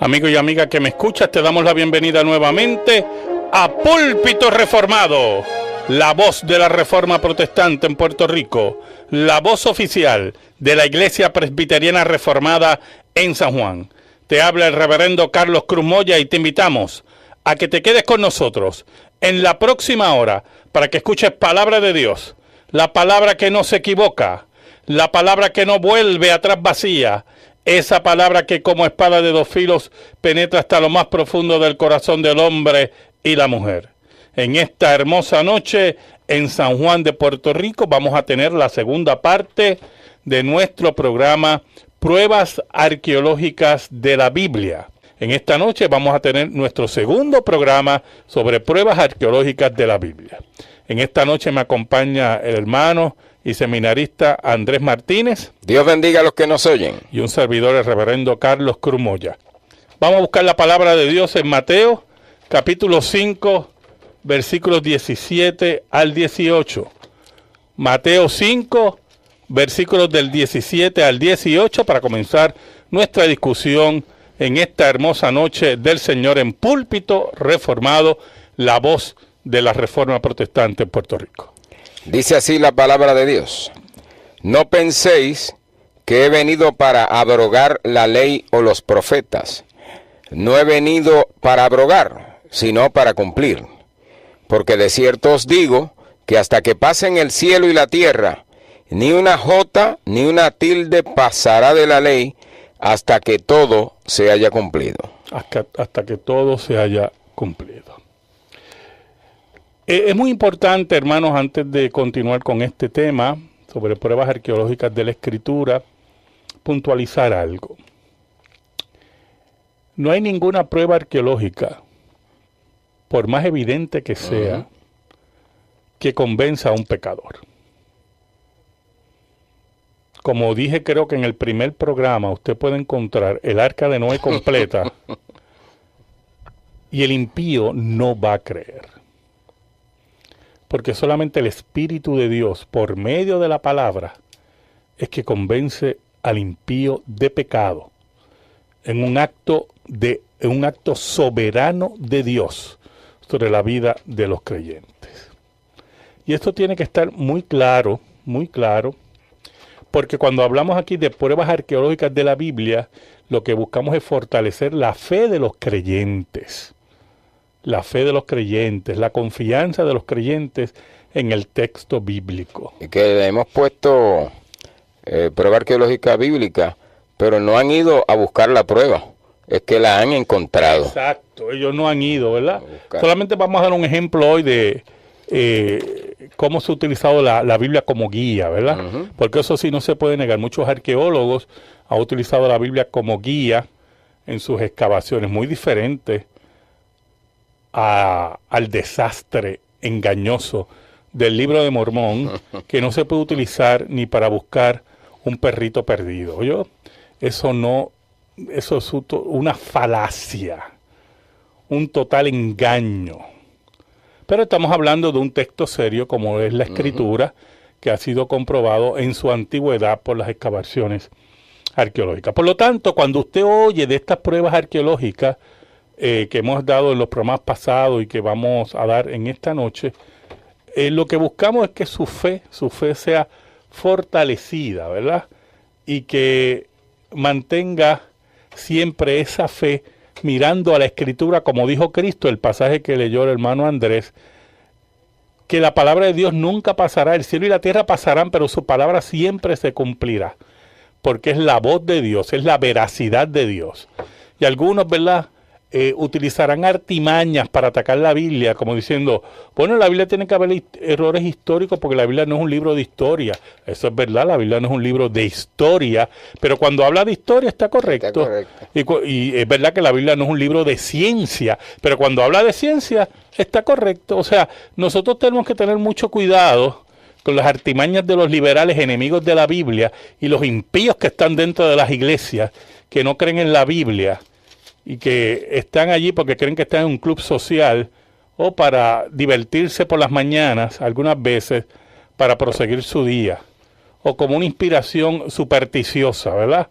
Amigo y amiga que me escuchas, te damos la bienvenida nuevamente a Púlpito Reformado, la voz de la Reforma Protestante en Puerto Rico, la voz oficial de la Iglesia Presbiteriana Reformada en San Juan. Te habla el reverendo Carlos Cruz Moya y te invitamos a que te quedes con nosotros en la próxima hora para que escuches palabra de Dios, la palabra que no se equivoca, la palabra que no vuelve atrás vacía, esa palabra que como espada de dos filos penetra hasta lo más profundo del corazón del hombre y la mujer. En esta hermosa noche en San Juan de Puerto Rico vamos a tener la segunda parte de nuestro programa Pruebas Arqueológicas de la Biblia. En esta noche vamos a tener nuestro segundo programa sobre pruebas arqueológicas de la Biblia. En esta noche me acompaña el hermano y seminarista Andrés Martínez. Dios bendiga a los que nos oyen. Y un servidor, el reverendo Carlos Cruz Moya. Vamos a buscar la palabra de Dios en Mateo, capítulo 5, versículos 17 al 18. Mateo 5, versículos del 17 al 18, para comenzar nuestra discusión en esta hermosa noche del Señor en Púlpito Reformado, la voz de la Reforma Protestante en Puerto Rico. Dice así la palabra de Dios: no penséis que he venido para abrogar la ley o los profetas. No he venido para abrogar, sino para cumplir. Porque de cierto os digo que hasta que pasen el cielo y la tierra, ni una jota ni una tilde pasará de la ley hasta que todo se haya cumplido. Hasta que todo se haya cumplido. Es muy importante, hermanos, antes de continuar con este tema sobre pruebas arqueológicas de la Escritura, puntualizar algo. No hay ninguna prueba arqueológica, por más evidente que sea, que convenza a un pecador. Como dije, creo que en el primer programa usted puede encontrar el arca de Noé completa y el impío no va a creer. Porque solamente el Espíritu de Dios, por medio de la palabra, es que convence al impío de pecado en un acto soberano de Dios sobre la vida de los creyentes. Y esto tiene que estar muy claro, porque cuando hablamos aquí de pruebas arqueológicas de la Biblia, lo que buscamos es fortalecer la fe de los creyentes. La fe de los creyentes, la confianza de los creyentes en el texto bíblico. Y que le hemos puesto prueba arqueológica bíblica, pero no han ido a buscar la prueba, es que la han encontrado. Exacto, ellos no han ido, ¿verdad? Solamente vamos a dar un ejemplo hoy de cómo se ha utilizado la Biblia como guía, ¿verdad? Porque eso sí no se puede negar. Muchos arqueólogos han utilizado la Biblia como guía en sus excavaciones, muy diferentes al desastre engañoso del Libro de Mormón, que no se puede utilizar ni para buscar un perrito perdido. ¿Oyó? Eso es una falacia, un total engaño. Pero estamos hablando de un texto serio como es la Escritura, que ha sido comprobado en su antigüedad por las excavaciones arqueológicas. Por lo tanto, cuando usted oye de estas pruebas arqueológicas que hemos dado en los programas pasados y que vamos a dar en esta noche, lo que buscamos es que su fe sea fortalecida, ¿verdad? Y que mantenga siempre esa fe mirando a la Escritura, como dijo Cristo, el pasaje que leyó el hermano Andrés, que la palabra de Dios nunca pasará, el cielo y la tierra pasarán, pero su palabra siempre se cumplirá, porque es la voz de Dios, es la veracidad de Dios. Y algunos, ¿verdad?, utilizarán artimañas para atacar la Biblia, como diciendo, bueno, la Biblia tiene que haber errores históricos porque la Biblia no es un libro de historia. Eso es verdad, la Biblia no es un libro de historia, pero cuando habla de historia está correcto. Está correcto. Y es verdad que la Biblia no es un libro de ciencia, pero cuando habla de ciencia está correcto. O sea, nosotros tenemos que tener mucho cuidado con las artimañas de los liberales enemigos de la Biblia y los impíos que están dentro de las iglesias, que no creen en la Biblia y que están allí porque creen que están en un club social o para divertirse por las mañanas, algunas veces para proseguir su día, o como una inspiración supersticiosa, ¿verdad?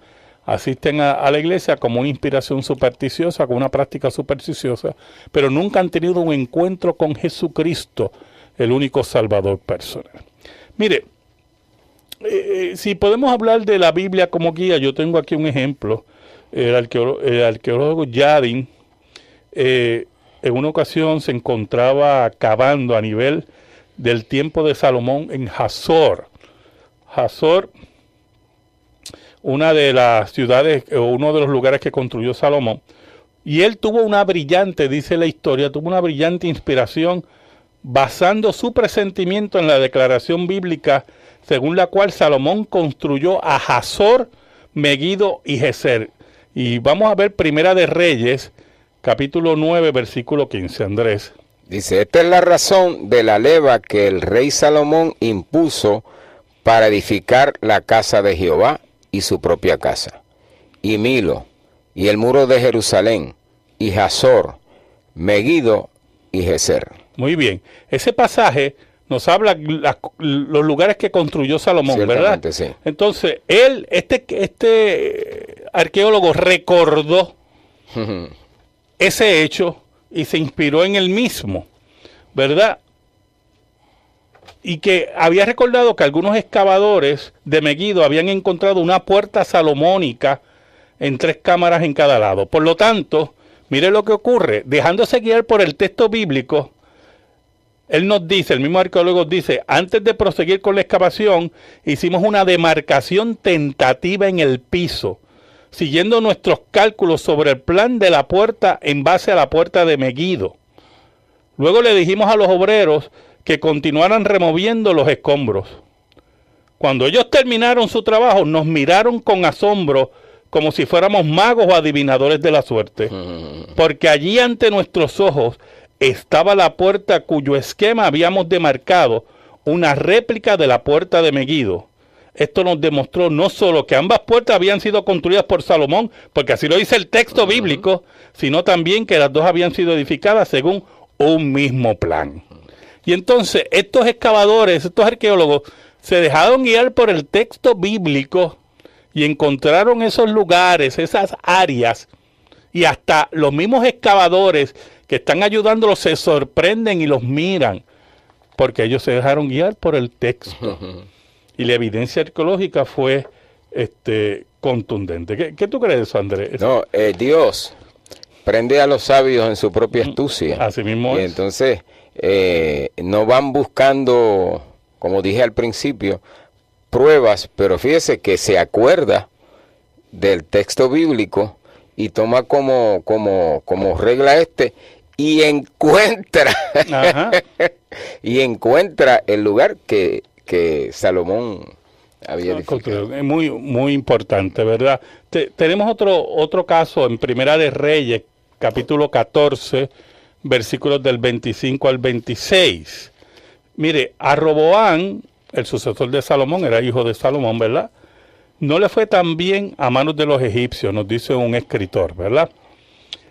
asisten a la iglesia como una inspiración supersticiosa, como una práctica supersticiosa, pero nunca han tenido un encuentro con Jesucristo, el único Salvador personal. Mire, si podemos hablar de la Biblia como guía, yo tengo aquí un ejemplo. El arqueólogo Yadin, en una ocasión se encontraba cavando a nivel del tiempo de Salomón en Hazor. Hazor, una de las ciudades, uno de los lugares que construyó Salomón. Y él tuvo una brillante, dice la historia, tuvo una brillante inspiración basando su presentimiento en la declaración bíblica según la cual Salomón construyó a Hazor, Megiddo y Gezer. Y vamos a ver Primera de Reyes, capítulo 9, versículo 15, Andrés. Dice, esta es la razón de la leva que el rey Salomón impuso para edificar la casa de Jehová y su propia casa, y Milo, y el muro de Jerusalén, y Hazor, Megiddo y Gezer. Muy bien, ese pasaje nos habla los lugares que construyó Salomón, ¿verdad? Sí. Entonces, él, este arqueólogo recordó ese hecho y se inspiró en él mismo, ¿verdad? Y que había recordado que algunos excavadores de Megiddo habían encontrado una puerta salomónica en 3 cámaras en cada lado. Por lo tanto, mire lo que ocurre, dejándose guiar por el texto bíblico, él nos dice, el mismo arqueólogo dice, antes de proseguir con la excavación, hicimos una demarcación tentativa en el piso, siguiendo nuestros cálculos sobre el plan de la puerta en base a la puerta de Megiddo. Luego le dijimos a los obreros que continuaran removiendo los escombros. Cuando ellos terminaron su trabajo, nos miraron con asombro como si fuéramos magos o adivinadores de la suerte, porque allí ante nuestros ojos estaba la puerta cuyo esquema habíamos demarcado, una réplica de la puerta de Megiddo. Esto nos demostró no solo que ambas puertas habían sido construidas por Salomón, porque así lo dice el texto bíblico, sino también que las dos habían sido edificadas según un mismo plan. Y entonces estos excavadores, estos arqueólogos, se dejaron guiar por el texto bíblico y encontraron esos lugares, esas áreas, y hasta los mismos excavadores que están ayudándolos se sorprenden y los miran, porque ellos se dejaron guiar por el texto. Y la evidencia arqueológica fue contundente. ¿Qué tú crees de eso, Andrés? No, Dios prende a los sabios en su propia astucia. Así mismo y es. Entonces, no van buscando, como dije al principio, pruebas, pero fíjese que se acuerda del texto bíblico y toma como regla y encuentra y encuentra el lugar que Salomón había edificado. Es muy importante, ¿verdad? Tenemos otro caso en Primera de Reyes, capítulo 14, versículos del 25 al 26. Mire, a Roboán, el sucesor de Salomón, era hijo de Salomón, ¿verdad? No le fue tan bien a manos de los egipcios, nos dice un escritor, ¿verdad?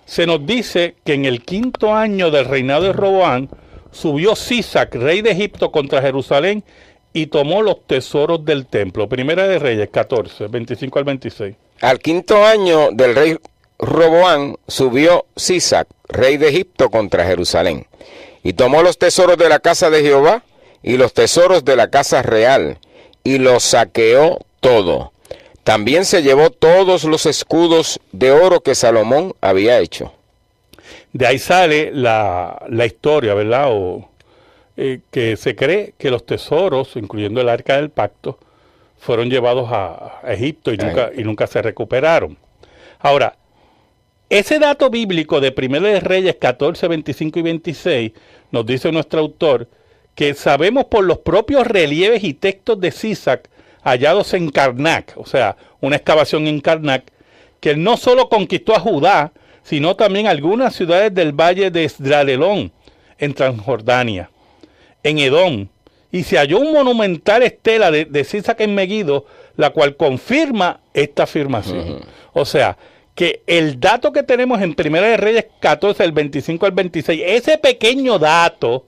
Se nos dice que en el 5º año del reinado de Roboán, subió Sisac, rey de Egipto, contra Jerusalén y tomó los tesoros del templo. Primera de Reyes 14, 25 al 26. Al 5º año del rey Roboán, subió Sisac, rey de Egipto, contra Jerusalén, y tomó los tesoros de la casa de Jehová y los tesoros de la casa real, y los saqueó todo. También se llevó todos los escudos de oro que Salomón había hecho. De ahí sale la historia, ¿verdad? Que se cree que los tesoros, incluyendo el Arca del Pacto, fueron llevados a Egipto y nunca se recuperaron. Ahora, ese dato bíblico de Primera de Reyes 14, 25 y 26 nos dice nuestro autor que sabemos por los propios relieves y textos de Sisac hallados en Karnak, o sea, una excavación en Karnak, que él no solo conquistó a Judá, sino también algunas ciudades del valle de Esdraelón, en Transjordania, en Edom, y se halló un monumental estela de Sisac en Megiddo, la cual confirma esta afirmación. O sea, que el dato que tenemos en Primera de Reyes 14, del 25 al 26, ese pequeño dato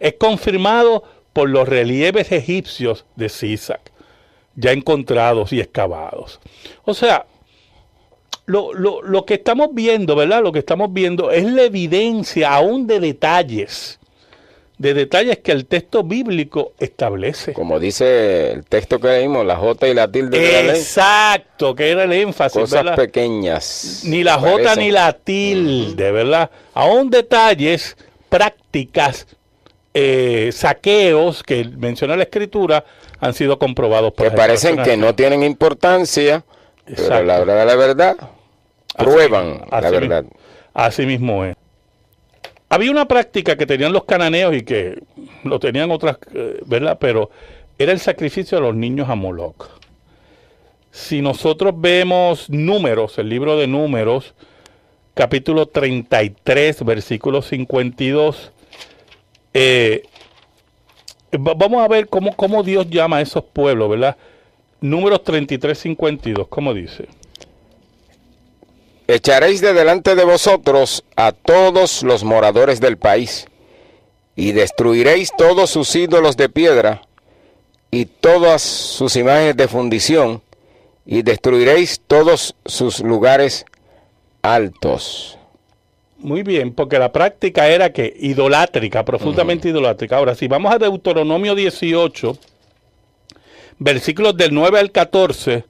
es confirmado por los relieves egipcios de Sisac, ya encontrados y excavados. O sea, lo que estamos viendo, ¿verdad? Lo que estamos viendo es la evidencia aún de detalles que el texto bíblico establece. Como dice el texto que leímos, la J y la tilde de la ley. Exacto, que era el énfasis, Cosas ¿verdad? pequeñas. Ni la J ni la tilde, ¿verdad? Aún detalles, prácticas, saqueos que menciona la Escritura han sido comprobados por que parecen que no tienen importancia, pero la hora de la verdad prueban la verdad. Así mismo es. Había una práctica que tenían los cananeos y que lo tenían otras, ¿verdad? Pero era el sacrificio de los niños a Moloc. Si nosotros vemos Números, el libro de Números, capítulo 33, versículo 52, vamos a ver cómo Dios llama a esos pueblos, ¿verdad? Números 33, 52, ¿cómo dice? Echaréis de delante de vosotros a todos los moradores del país, y destruiréis todos sus ídolos de piedra, y todas sus imágenes de fundición, y destruiréis todos sus lugares altos. Muy bien, porque la práctica era que idolátrica, profundamente idolátrica. Ahora, si vamos a Deuteronomio 18, versículos del 9 al 14,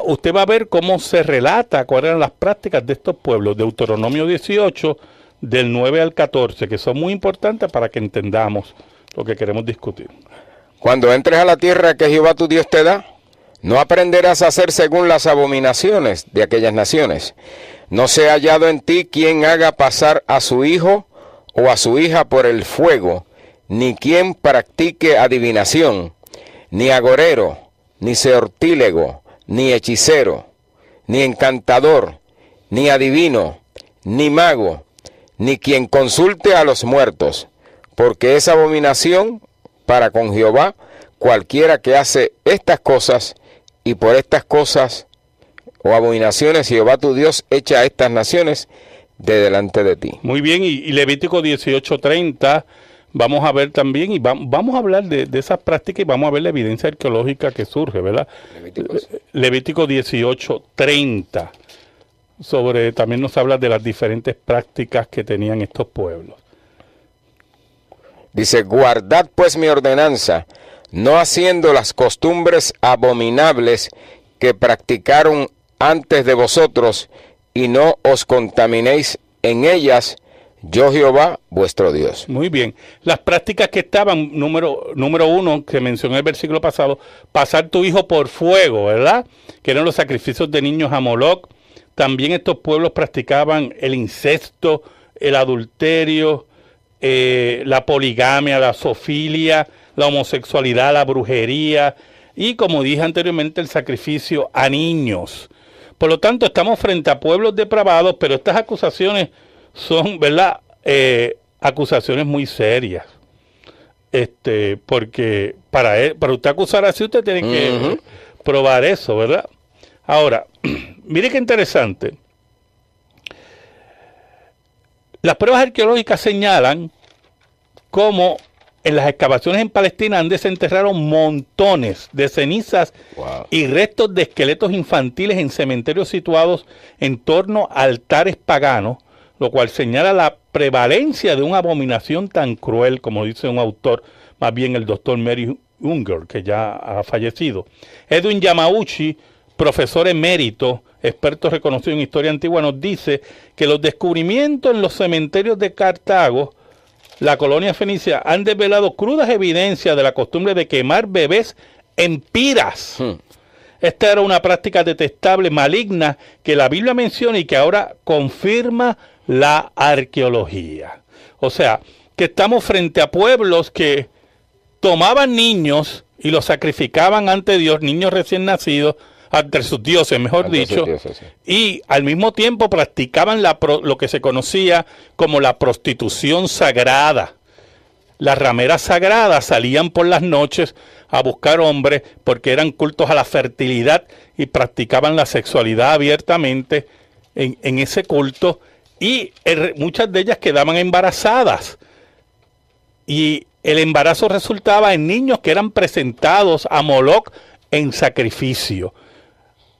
usted va a ver cómo se relata cuáles eran las prácticas de estos pueblos. Deuteronomio 18, del 9 al 14, que son muy importantes para que entendamos lo que queremos discutir. Cuando entres a la tierra que Jehová tu Dios te da, no aprenderás a hacer según las abominaciones de aquellas naciones. No sea hallado en ti quien haga pasar a su hijo o a su hija por el fuego, ni quien practique adivinación, ni agorero, ni sortílego, ni hechicero, ni encantador, ni adivino, ni mago, ni quien consulte a los muertos, porque es abominación para con Jehová cualquiera que hace estas cosas, y por estas cosas o abominaciones Jehová tu Dios echa a estas naciones de delante de ti. Muy bien, y Levítico 18:30, vamos a ver también, y vamos a hablar de esas prácticas y vamos a ver la evidencia arqueológica que surge, ¿verdad? Levítico 18:30, también nos habla de las diferentes prácticas que tenían estos pueblos. Dice, guardad pues mi ordenanza, no haciendo las costumbres abominables que practicaron antes de vosotros, y no os contaminéis en ellas, yo Jehová vuestro Dios. Muy bien. Las prácticas que estaban, número uno, que mencioné el versículo pasado, pasar tu hijo por fuego, ¿verdad? Que eran los sacrificios de niños a Moloc. También estos pueblos practicaban el incesto, el adulterio, la poligamia, la zoofilia, la homosexualidad, la brujería y, como dije anteriormente, el sacrificio a niños. Por lo tanto, estamos frente a pueblos depravados, pero estas acusaciones son, ¿verdad?, acusaciones muy serias. Porque para usted acusar así, usted tiene que probar eso, ¿verdad? Ahora, mire qué interesante. Las pruebas arqueológicas señalan cómo en las excavaciones en Palestina han desenterrado montones de cenizas y restos de esqueletos infantiles en cementerios situados en torno a altares paganos, lo cual señala la prevalencia de una abominación tan cruel, como dice un autor, más bien el doctor Mary Unger, que ya ha fallecido. Edwin Yamauchi, profesor emérito, experto reconocido en historia antigua, nos dice que los descubrimientos en los cementerios de Cartago, la colonia fenicia, han desvelado crudas evidencias de la costumbre de quemar bebés en piras. Esta era una práctica detestable, maligna, que la Biblia menciona y que ahora confirma la arqueología. O sea, que estamos frente a pueblos que tomaban niños y los sacrificaban ante Dios, niños recién nacidos, ante sus dioses, mejor dicho, y al mismo tiempo practicaban lo que se conocía como la prostitución sagrada. Las rameras sagradas salían por las noches a buscar hombres porque eran cultos a la fertilidad y practicaban la sexualidad abiertamente en ese culto, y muchas de ellas quedaban embarazadas. Y el embarazo resultaba en niños que eran presentados a Moloc en sacrificio.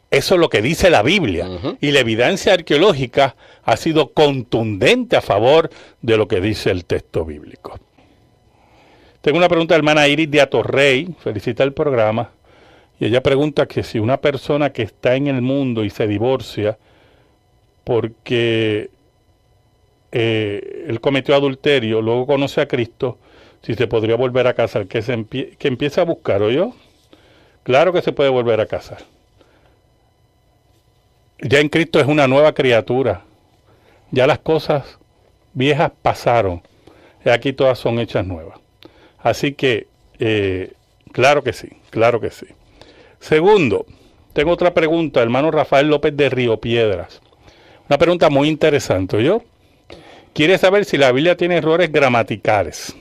Eso es lo que dice la Biblia. Y la evidencia arqueológica ha sido contundente a favor de lo que dice el texto bíblico. Tengo una pregunta de la hermana Iris de Atorrey, felicita el programa, y ella pregunta que si una persona que está en el mundo y se divorcia porque él cometió adulterio, luego conoce a Cristo, si se podría volver a casar, que empiece a buscar, ¿oyó? Claro que se puede volver a casar. Ya en Cristo es una nueva criatura. Ya las cosas viejas pasaron. Y aquí todas son hechas nuevas. Así que, claro que sí, claro que sí. Segundo, tengo otra pregunta, hermano Rafael López de Río Piedras. Una pregunta muy interesante, ¿oyó? Quiere saber si la Biblia tiene errores gramaticales.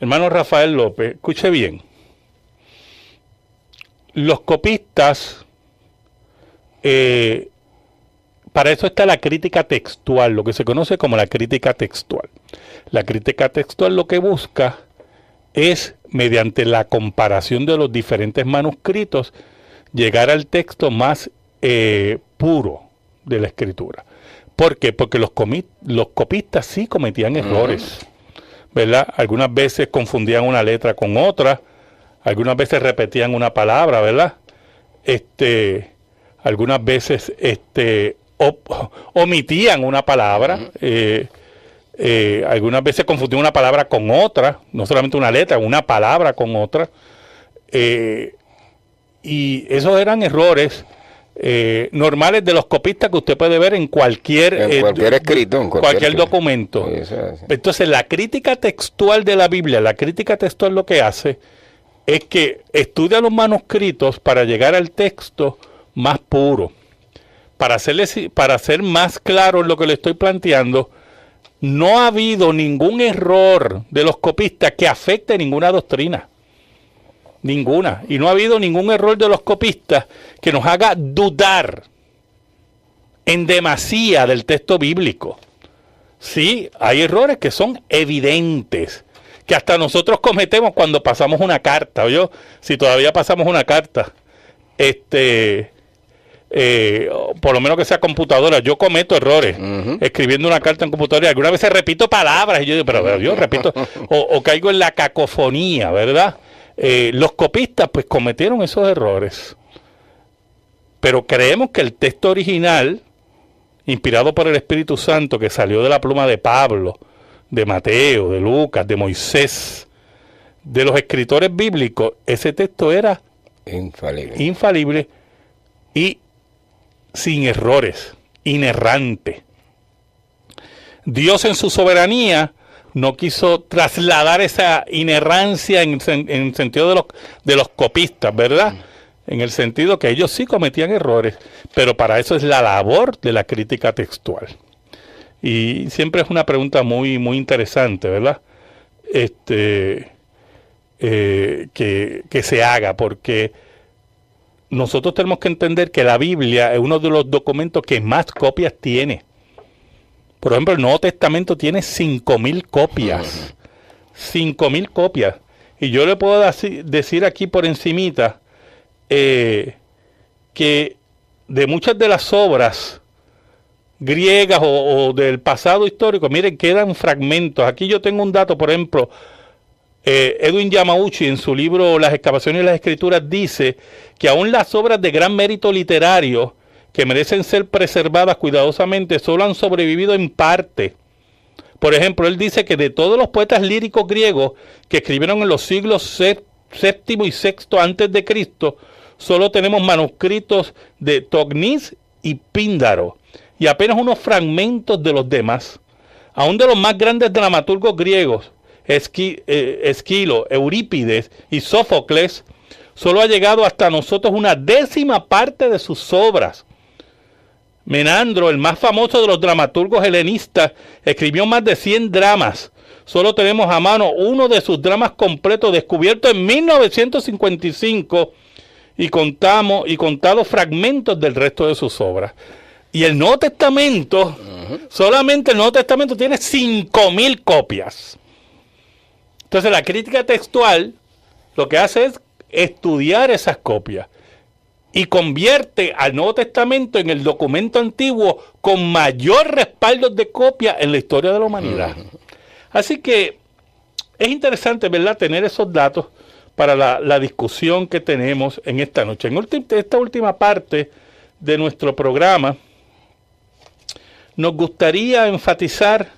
Hermano Rafael López, escuche bien. Los copistas, para eso está la crítica textual, lo que se conoce como la crítica textual. La crítica textual lo que busca es, mediante la comparación de los diferentes manuscritos, llegar al texto más puro de la escritura. ¿Por qué? Porque los copistas sí cometían errores, ¿verdad? Algunas veces confundían una letra con otra, algunas veces repetían una palabra, ¿verdad? Algunas veces omitían una palabra, algunas veces confundían una palabra con otra, no solamente una letra, una palabra con otra, y esos eran errores normales de los copistas que usted puede ver en cualquier escrito, en cualquier documento. Entonces la crítica textual de la Biblia, la crítica textual lo que hace es que estudia los manuscritos para llegar al texto más puro. Para ser más claro en lo que le estoy planteando, no ha habido ningún error de los copistas que afecte ninguna doctrina. Ninguna. Y no ha habido ningún error de los copistas que nos haga dudar en demasía del texto bíblico. Sí, hay errores que son evidentes, que hasta nosotros cometemos cuando pasamos una carta. ¿Oyó? Si todavía pasamos una carta, por lo menos que sea computadora, yo cometo errores escribiendo una carta en computadora. Algunas veces repito palabras y yo digo, pero yo repito, o caigo en la cacofonía, ¿verdad? Los copistas pues cometieron esos errores, pero creemos que el texto original, inspirado por el Espíritu Santo, que salió de la pluma de Pablo, de Mateo, de Lucas, de Moisés, de los escritores bíblicos, ese texto era infalible y sin errores, inerrante. Dios en su soberanía no quiso trasladar esa inerrancia en sentido de los copistas, ¿verdad? En el sentido que ellos sí cometían errores, pero para eso es la labor de la crítica textual. Y siempre es una pregunta muy, muy interesante, ¿verdad? Que se haga, porque nosotros tenemos que entender que la Biblia es uno de los documentos que más copias tiene. Por ejemplo, el Nuevo Testamento tiene 5,000 copias. 5,000 copias. Y yo le puedo decir aquí por encimita que de muchas de las obras griegas o del pasado histórico, miren, quedan fragmentos. Aquí yo tengo un dato, por ejemplo, Edwin Yamauchi en su libro Las excavaciones y las escrituras dice que aún las obras de gran mérito literario que merecen ser preservadas cuidadosamente solo han sobrevivido en parte. Por ejemplo, él dice que de todos los poetas líricos griegos que escribieron en los siglos VII y VI antes de Cristo, solo tenemos manuscritos de Tognis y Píndaro y apenas unos fragmentos de los demás. Aún de los más grandes dramaturgos griegos, Esquilo, Eurípides y Sófocles, solo ha llegado hasta nosotros una 10ª parte de sus obras. Menandro, el más famoso de los dramaturgos helenistas, escribió más de 100 dramas. Solo tenemos a mano uno de sus dramas completos, descubierto en 1955, y contados fragmentos del resto de sus obras. Y el Nuevo Testamento, solamente el Nuevo Testamento tiene 5,000 copias. Entonces la crítica textual lo que hace es estudiar esas copias. y convierte al Nuevo Testamento en el documento antiguo con mayor respaldo de copia en la historia de la humanidad. Así que es interesante, ¿verdad?, tener esos datos para la discusión que tenemos en esta noche. En esta última parte de nuestro programa, nos gustaría enfatizar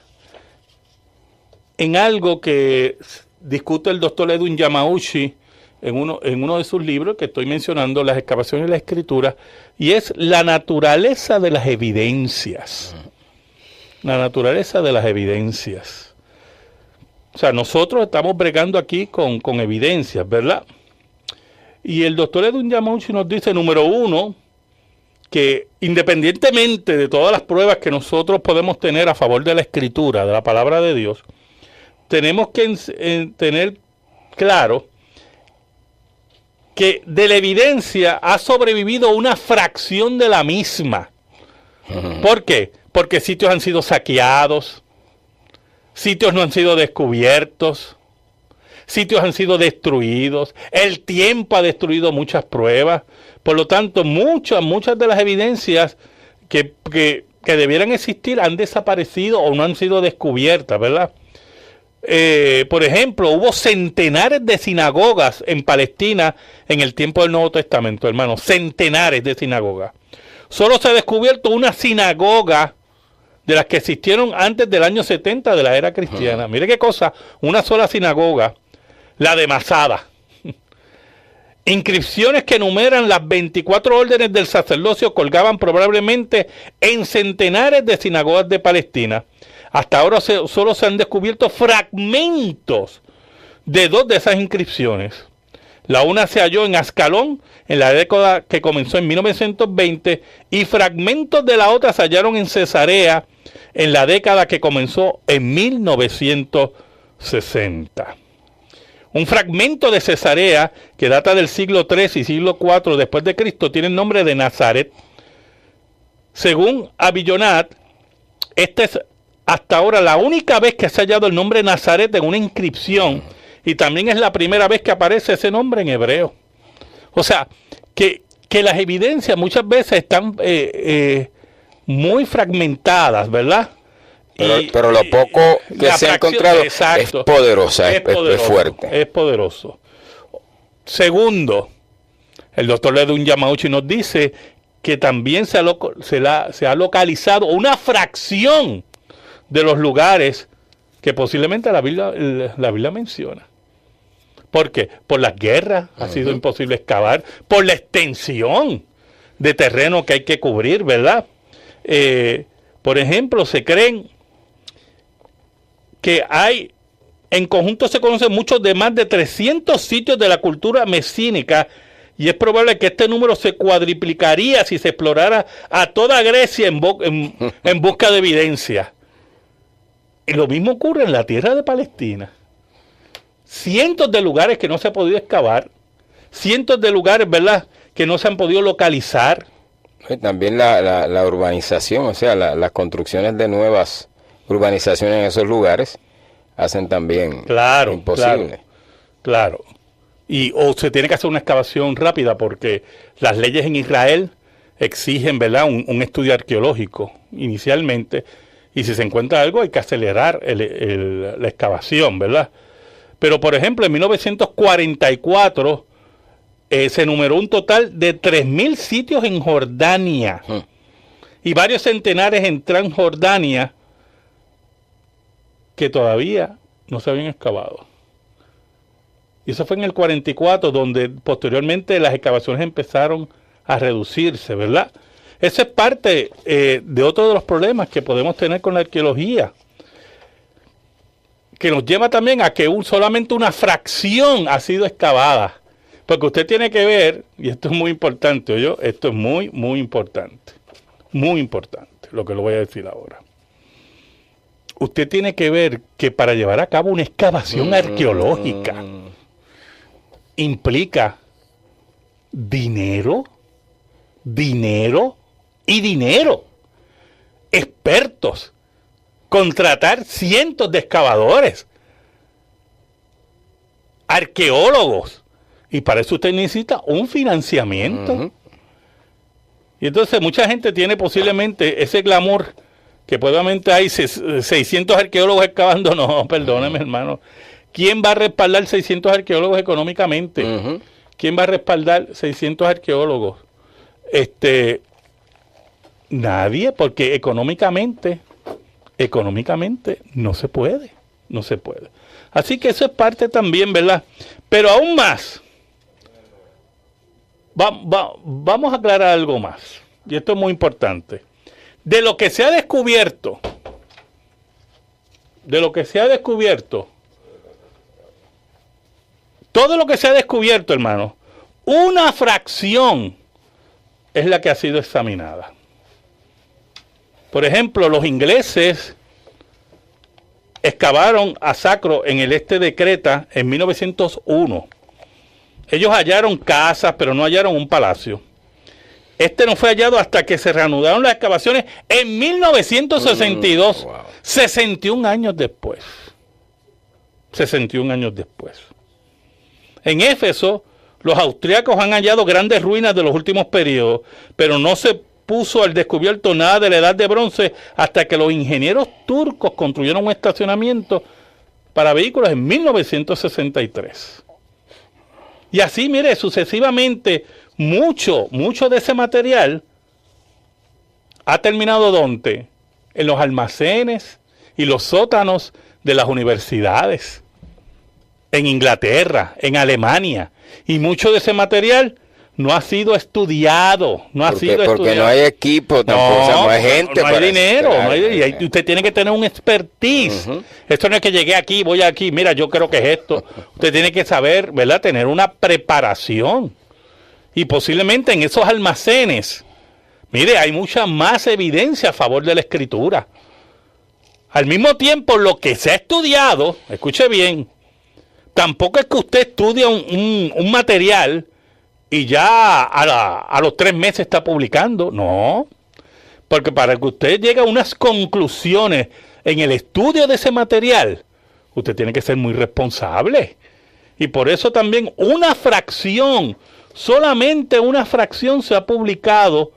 en algo que discute el doctor Edwin Yamauchi en uno de sus libros que estoy mencionando, Las excavaciones y la escritura, y es la naturaleza de las evidencias. La naturaleza de las evidencias. O sea, nosotros estamos bregando aquí con evidencias, ¿verdad? Y el doctor Edwin Yamauchi nos dice, número uno, que independientemente de todas las pruebas que nosotros podemos tener a favor de la escritura, de la palabra de Dios, tenemos que tener claro que de la evidencia ha sobrevivido una fracción de la misma. ¿Por qué? Porque sitios han sido saqueados, sitios no han sido descubiertos, sitios han sido destruidos, el tiempo ha destruido muchas pruebas. Por lo tanto, muchas de las evidencias que debieran existir han desaparecido o no han sido descubiertas, ¿verdad? Por ejemplo, hubo centenares de sinagogas en Palestina en el tiempo del Nuevo Testamento, hermanos, centenares de sinagogas. Solo se ha descubierto una sinagoga de las que existieron antes del año 70 de la era cristiana. Mire qué cosa, una sola sinagoga, la de Masada. Inscripciones que enumeran las 24 órdenes del sacerdocio colgaban probablemente en centenares de sinagogas de Palestina. Hasta ahora solo se han descubierto fragmentos de 2 de esas inscripciones. La una se halló en Ascalón en la década que comenzó en 1920 y fragmentos de la otra se hallaron en Cesarea en la década que comenzó en 1960. Un fragmento de Cesarea que data del siglo III y siglo IV después de Cristo tiene el nombre de Nazaret. Según Avillonat, esta es hasta ahora la única vez que se ha hallado el nombre Nazaret en una inscripción y también es la primera vez que aparece ese nombre en hebreo. O sea, que las evidencias muchas veces están muy fragmentadas, ¿verdad? Pero lo poco que se ha encontrado es poderosa, es fuerte. Es poderoso. Segundo, el doctor Edwin Yamauchi nos dice que también se ha localizado una fracción de los lugares que posiblemente la Biblia menciona. ¿Por qué? Por las guerras ha sido imposible excavar, por la extensión de terreno que hay que cubrir, ¿verdad? Por ejemplo, se creen que en conjunto se conocen muchos de más de 300 sitios de la cultura mesínica y es probable que este número se cuadriplicaría si se explorara a toda Grecia en busca de evidencia. Y lo mismo ocurre en la tierra de Palestina. Cientos de lugares que no se ha podido excavar, cientos de lugares, ¿verdad?, que no se han podido localizar. También la urbanización, o sea, las construcciones de nuevas urbanizaciones en esos lugares hacen también imposible. Claro. O se tiene que hacer una excavación rápida porque las leyes en Israel exigen, ¿verdad?, un estudio arqueológico inicialmente. Y si se encuentra algo hay que acelerar la excavación, ¿verdad? Pero, por ejemplo, en 1944 se enumeró un total de 3.000 sitios en Jordania y varios centenares en Transjordania que todavía no se habían excavado. Y eso fue en el 44, donde posteriormente las excavaciones empezaron a reducirse, ¿verdad? Esa es parte de otro de los problemas que podemos tener con la arqueología, que nos lleva también a que solamente una fracción ha sido excavada. Porque usted tiene que ver, y esto es muy importante, ¿oyó? Esto es muy, muy importante. Muy importante, lo que le voy a decir ahora. Usted tiene que ver que para llevar a cabo una excavación arqueológica implica dinero, expertos, contratar cientos de excavadores, arqueólogos, y para eso usted necesita un financiamiento. Y entonces mucha gente tiene posiblemente ese glamour, que probablemente hay 600 arqueólogos excavando. No, perdóneme, hermano. ¿Quién va a respaldar 600 arqueólogos económicamente? ¿Quién va a respaldar 600 arqueólogos? Nadie, porque económicamente no se puede. No se puede. Así que eso es parte también, ¿verdad? Pero aún más, vamos a aclarar algo más. Y esto es muy importante. De lo que se ha descubierto, todo lo que se ha descubierto, hermano, una fracción es la que ha sido examinada. Por ejemplo, los ingleses excavaron a Sacro en el este de Creta en 1901. Ellos hallaron casas, pero no hallaron un palacio. No fue hallado hasta que se reanudaron las excavaciones en 1962, 61 años después. 61 años después. En Éfeso, los austriacos han hallado grandes ruinas de los últimos periodos, pero no se puso al descubierto nada de la edad de bronce hasta que los ingenieros turcos construyeron un estacionamiento para vehículos en 1963. Y así, mire, sucesivamente, mucho de ese material ha terminado ¿dónde? En los almacenes y los sótanos de las universidades, en Inglaterra, en Alemania, y mucho de ese material no ha sido estudiado, porque no hay equipo tampoco, no hay gente, no hay dinero, y usted tiene que tener un expertise. Esto no es que llegué aquí, voy aquí, mira, yo creo que es esto. Usted tiene que saber, ¿verdad? Tener una preparación. Y posiblemente en esos almacenes, mire, hay mucha más evidencia a favor de la escritura. Al mismo tiempo, lo que se ha estudiado, escuche bien, tampoco es que usted estudie un material y ya a los 3 meses está publicando. No, porque para que usted llegue a unas conclusiones en el estudio de ese material, usted tiene que ser muy responsable. Y por eso también solamente una fracción se ha publicado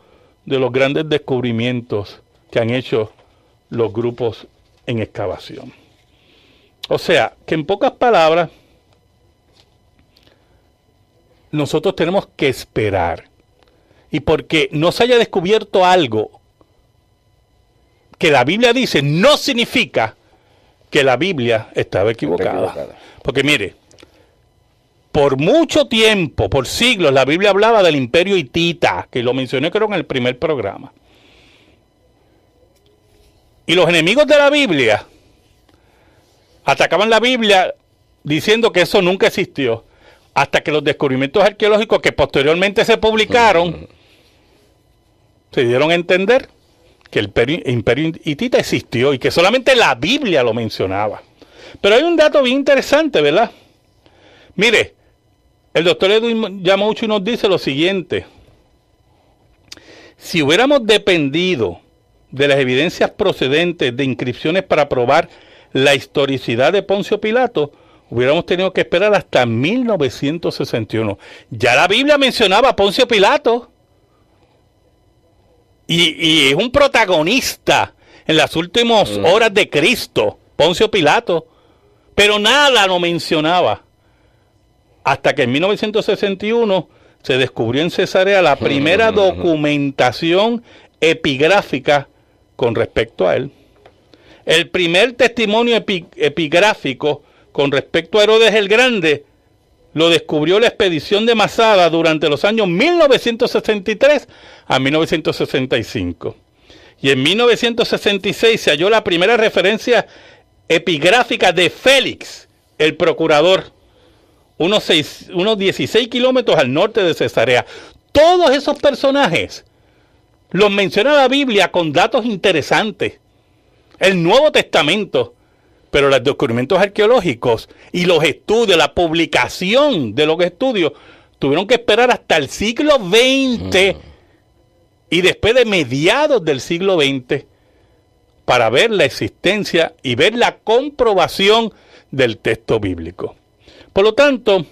de los grandes descubrimientos que han hecho los grupos en excavación. O sea, que en pocas palabras, nosotros tenemos que esperar. Y porque no se haya descubierto algo que la Biblia dice, no significa que la Biblia estaba equivocada. Porque mire, por mucho tiempo, por siglos, la Biblia hablaba del imperio hitita, que lo mencioné creo en el primer programa. Y los enemigos de la Biblia atacaban la Biblia diciendo que eso nunca existió, hasta que los descubrimientos arqueológicos que posteriormente se publicaron se dieron a entender que el imperio hitita existió y que solamente la Biblia lo mencionaba. Pero hay un dato bien interesante, ¿verdad? Mire, el doctor Edwin Yamauchi nos dice lo siguiente: si hubiéramos dependido de las evidencias procedentes de inscripciones para probar la historicidad de Poncio Pilato, hubiéramos tenido que esperar hasta 1961. Ya la Biblia mencionaba a Poncio Pilato. Y es un protagonista en las últimas horas de Cristo, Poncio Pilato. Pero nada lo mencionaba. Hasta que en 1961 se descubrió en Cesarea la primera documentación epigráfica con respecto a él. El primer testimonio epigráfico con respecto a Herodes el Grande lo descubrió la expedición de Masada durante los años 1963 a 1965. Y en 1966 se halló la primera referencia epigráfica de Félix, el procurador, unos 16 kilómetros al norte de Cesarea. Todos esos personajes los menciona la Biblia con datos interesantes. El Nuevo Testamento. Pero los descubrimientos arqueológicos y los estudios, la publicación de los estudios, tuvieron que esperar hasta el siglo XX y después de mediados del siglo XX para ver la existencia y ver la comprobación del texto bíblico. Por lo tanto,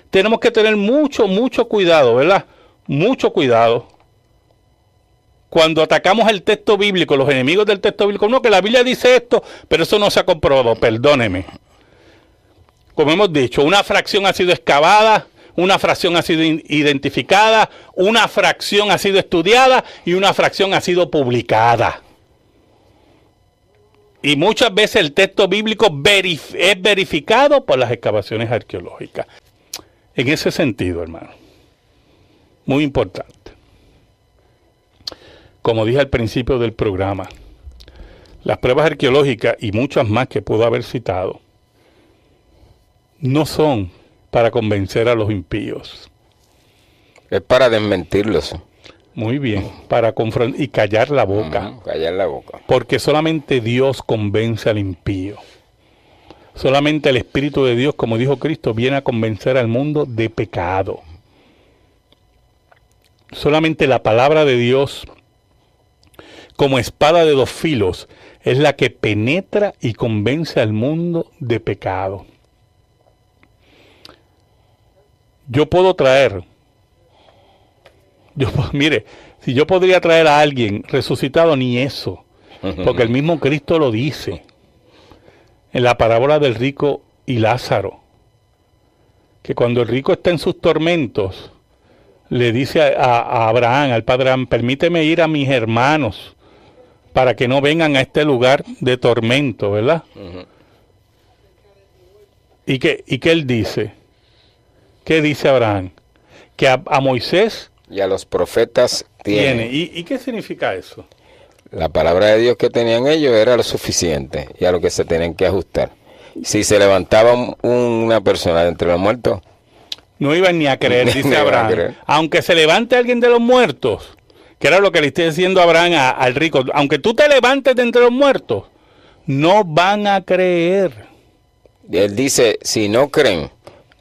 tenemos que tener mucho cuidado, ¿verdad? Mucho cuidado cuando atacamos el texto bíblico, los enemigos del texto bíblico, no, que la Biblia dice esto, pero eso no se ha comprobado, perdóneme. Como hemos dicho, una fracción ha sido excavada, una fracción ha sido identificada, una fracción ha sido estudiada y una fracción ha sido publicada. Y muchas veces el texto bíblico es verificado por las excavaciones arqueológicas. En ese sentido, hermano, muy importante. Como dije al principio del programa, las pruebas arqueológicas y muchas más que puedo haber citado, no son para convencer a los impíos. Es para desmentirlos. Muy bien, para confrontar y callar la boca. Callar la boca. Porque solamente Dios convence al impío. Solamente el Espíritu de Dios, como dijo Cristo, viene a convencer al mundo de pecado. Solamente la palabra de Dios, como espada de dos filos, es la que penetra y convence al mundo de pecado. Yo puedo traer, mire, si yo podría traer a alguien resucitado, ni eso, porque el mismo Cristo lo dice en la parábola del rico y Lázaro, que cuando el rico está en sus tormentos, le dice a Abraham, al padre Abraham, permíteme ir a mis hermanos para que no vengan a este lugar de tormento, ¿verdad? ¿Y qué él dice? ¿Qué dice Abraham? Que a Moisés y a los profetas tiene. ¿Y qué significa eso? La palabra de Dios que tenían ellos era lo suficiente y a lo que se tenían que ajustar. Si se levantaba una persona de entre los muertos, no iban ni a creer, dice Abraham. Aunque se levante alguien de los muertos, que era lo que le estoy diciendo Abraham al rico, aunque tú te levantes de entre los muertos, no van a creer. Él dice, si no creen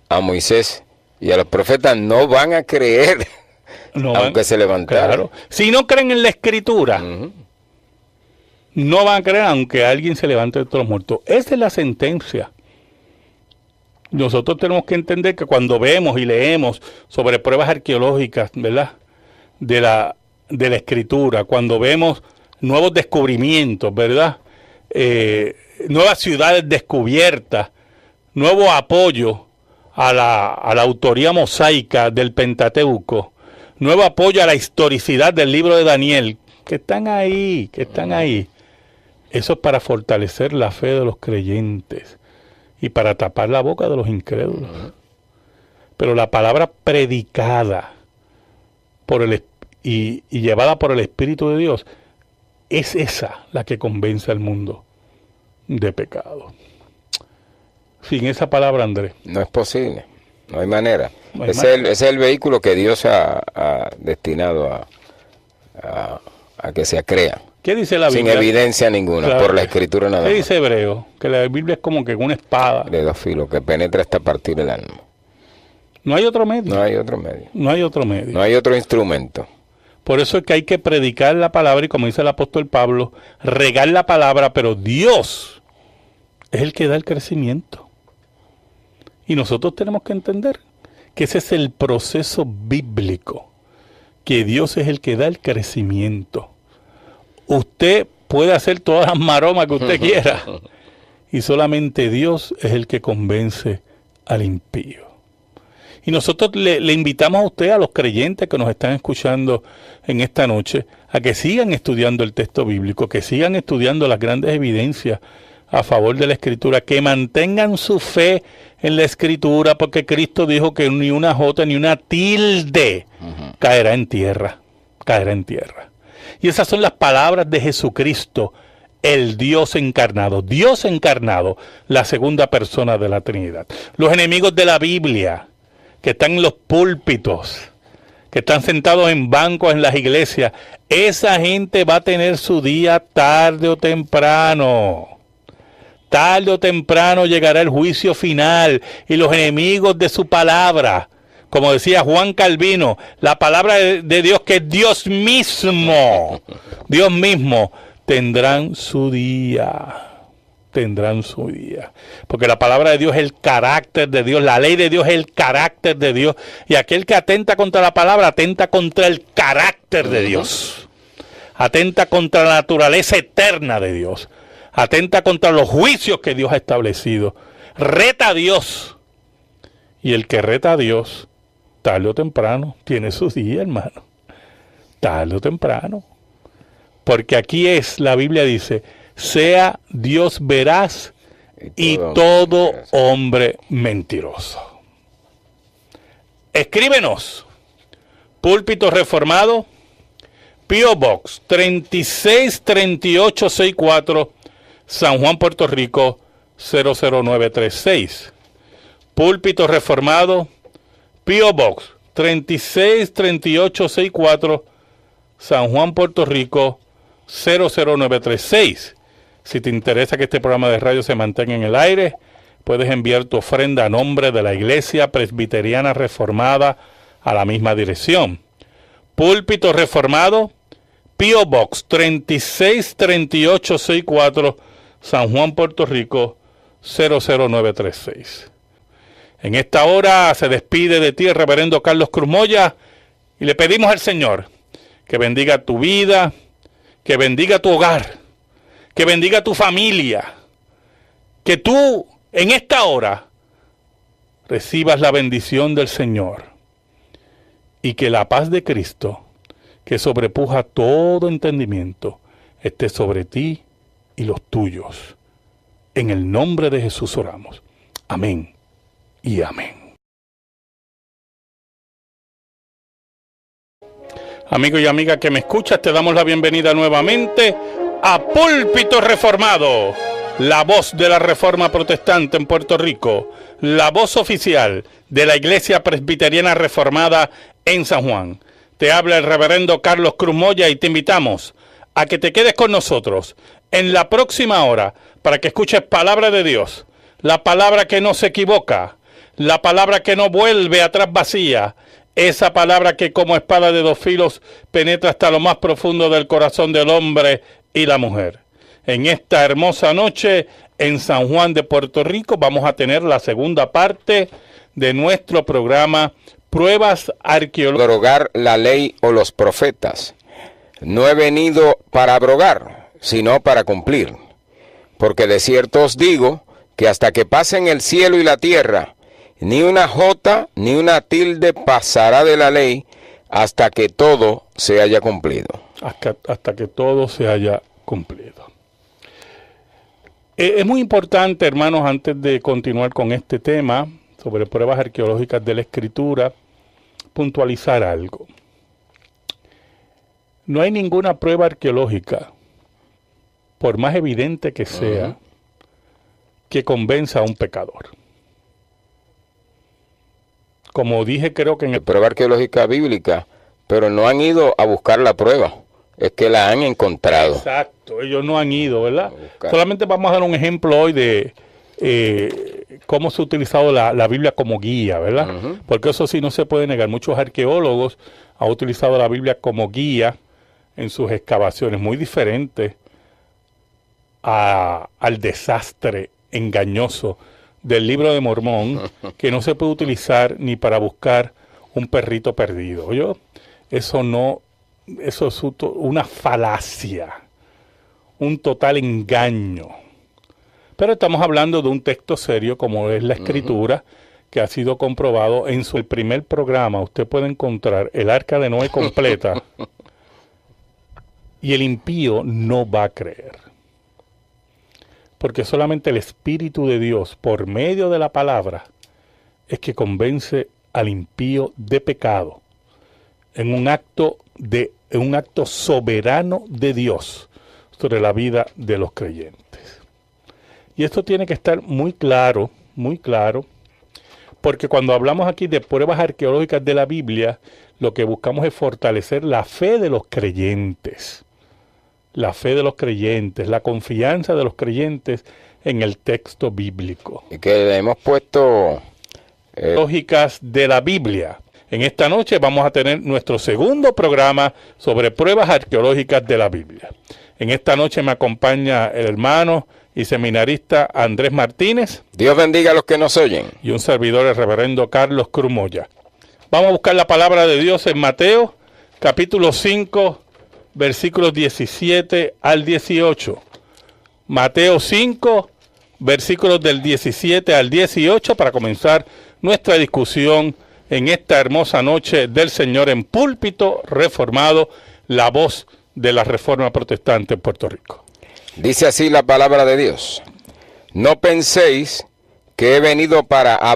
a Moisés y a los profetas, no van a creer, aunque se levantaran. Claro. Si no creen en la Escritura, no van a creer aunque alguien se levante de los muertos. Esa es la sentencia. Nosotros tenemos que entender que cuando vemos y leemos sobre pruebas arqueológicas, ¿verdad?, de la Escritura, cuando vemos nuevos descubrimientos, ¿verdad?, nuevas ciudades descubiertas, nuevo apoyo a la autoría mosaica del Pentateuco, nuevo apoyo a la historicidad del libro de Daniel, que están ahí. Eso es para fortalecer la fe de los creyentes y para tapar la boca de los incrédulos. Pero la palabra predicada y llevada por el Espíritu de Dios es esa la que convence al mundo de pecado. Sin esa palabra, Andrés, no es posible, no hay manera. Ese es el vehículo que Dios ha destinado a que se crea. ¿Qué dice la Biblia? Sin evidencia ninguna, por la Escritura nada más. ¿Qué dice Hebreo? Que la Biblia es como que una espada de dos filos que penetra hasta partir el alma. No hay otro medio. No hay otro medio. No hay otro medio. No hay otro instrumento. Por eso es que hay que predicar la palabra y, como dice el apóstol Pablo, regar la palabra, pero Dios es el que da el crecimiento. Y nosotros tenemos que entender que ese es el proceso bíblico, que Dios es el que da el crecimiento. Usted puede hacer todas las maromas que usted quiera, y solamente Dios es el que convence al impío. Y nosotros le invitamos a usted, a los creyentes que nos están escuchando en esta noche, a que sigan estudiando el texto bíblico, que sigan estudiando las grandes evidencias a favor de la Escritura, que mantengan su fe en la Escritura, porque Cristo dijo que ni una jota ni una tilde caerá en tierra. Y esas son las palabras de Jesucristo, el Dios encarnado, la segunda persona de la Trinidad. Los enemigos de la Biblia, que están en los púlpitos, que están sentados en bancos en las iglesias, esa gente va a tener su día tarde o temprano. Tarde o temprano llegará el juicio final y los enemigos de su palabra, como decía Juan Calvino, la palabra de Dios, que es Dios mismo, tendrán su día. Porque la palabra de Dios es el carácter de Dios, la ley de Dios es el carácter de Dios, y aquel que atenta contra la palabra atenta contra el carácter de Dios. atenta contra la naturaleza eterna de Dios, atenta contra los juicios que Dios ha establecido, reta a Dios. Y el que reta a Dios, tarde o temprano, tiene su día, hermano. Tarde o temprano. Porque aquí la Biblia dice, sea Dios veraz y todo hombre mentiroso. Escríbenos, Púlpito Reformado, P.O. Box 363864, San Juan, Puerto Rico, 00936. Púlpito Reformado, P.O. Box 363864, San Juan, Puerto Rico, 00936. Si te interesa que este programa de radio se mantenga en el aire, puedes enviar tu ofrenda a nombre de la Iglesia Presbiteriana Reformada a la misma dirección. Púlpito Reformado, P.O. Box 363864, San Juan, Puerto Rico, 00936. En esta hora se despide de ti el reverendo Carlos Cruz Moya y le pedimos al Señor que bendiga tu vida, que bendiga tu hogar, que bendiga tu familia, que tú en esta hora recibas la bendición del Señor y que la paz de Cristo, que sobrepuja todo entendimiento, esté sobre ti y los tuyos. En el nombre de Jesús oramos. Amén y amén. Amigo y amiga que me escuchas, te damos la bienvenida nuevamente a Púlpito Reformado, la voz de la Reforma Protestante en Puerto Rico, la voz oficial de la Iglesia Presbiteriana Reformada en San Juan. Te habla el reverendo Carlos Cruz Moya y te invitamos a que te quedes con nosotros en la próxima hora para que escuches palabra de Dios, la palabra que no se equivoca, la palabra que no vuelve atrás vacía, esa palabra que como espada de dos filos penetra hasta lo más profundo del corazón del hombre y la mujer. En esta hermosa noche en San Juan de Puerto Rico vamos a tener la segunda parte de nuestro programa Pruebas Arqueológicas. Abrogar la ley o los profetas. No he venido para abrogar, sino para cumplir. Porque de cierto os digo que hasta que pasen el cielo y la tierra, ni una jota ni una tilde pasará de la ley hasta que todo se haya cumplido. Hasta que todo se haya cumplido. Es muy importante, hermanos, antes de continuar con este tema sobre pruebas arqueológicas de la Escritura, puntualizar algo. No hay ninguna prueba arqueológica, por más evidente que sea, que convenza a un pecador. Como dije, creo que en el... Prueba arqueológica bíblica, pero no han ido a buscar la prueba, es que la han encontrado. Exacto, ellos no han ido, ¿verdad? Solamente vamos a dar un ejemplo hoy de cómo se ha utilizado la Biblia como guía, ¿verdad? Porque eso sí no se puede negar. Muchos arqueólogos han utilizado la Biblia como guía en sus excavaciones, muy diferente al desastre engañoso del Libro de Mormón, que no se puede utilizar ni para buscar un perrito perdido. Eso es una falacia, un total engaño. Pero estamos hablando de un texto serio como es la Escritura, que ha sido comprobado en el primer programa. Usted puede encontrar el Arca de Noé completa y el impío no va a creer. Porque solamente el Espíritu de Dios, por medio de la palabra, es que convence al impío de pecado en un acto soberano de Dios sobre la vida de los creyentes. Y esto tiene que estar muy claro, porque cuando hablamos aquí de pruebas arqueológicas de la Biblia, lo que buscamos es fortalecer la fe de los creyentes. La fe de los creyentes, la confianza de los creyentes en el texto bíblico. Y que le hemos puesto... Lógicas de la Biblia. En esta noche vamos a tener nuestro segundo programa sobre pruebas arqueológicas de la Biblia. En esta noche me acompaña el hermano y seminarista Andrés Martínez. Dios bendiga a los que nos oyen. Y un servidor, el reverendo Carlos Cruz Moya. Vamos a buscar la palabra de Dios en Mateo, capítulo 5, versículos 17 al 18. Mateo 5, versículos del 17 al 18 para comenzar nuestra discusión en esta hermosa noche del Señor en Púlpito Reformado, la voz de la Reforma Protestante en Puerto Rico. Dice así la palabra de Dios: no penséis que he venido para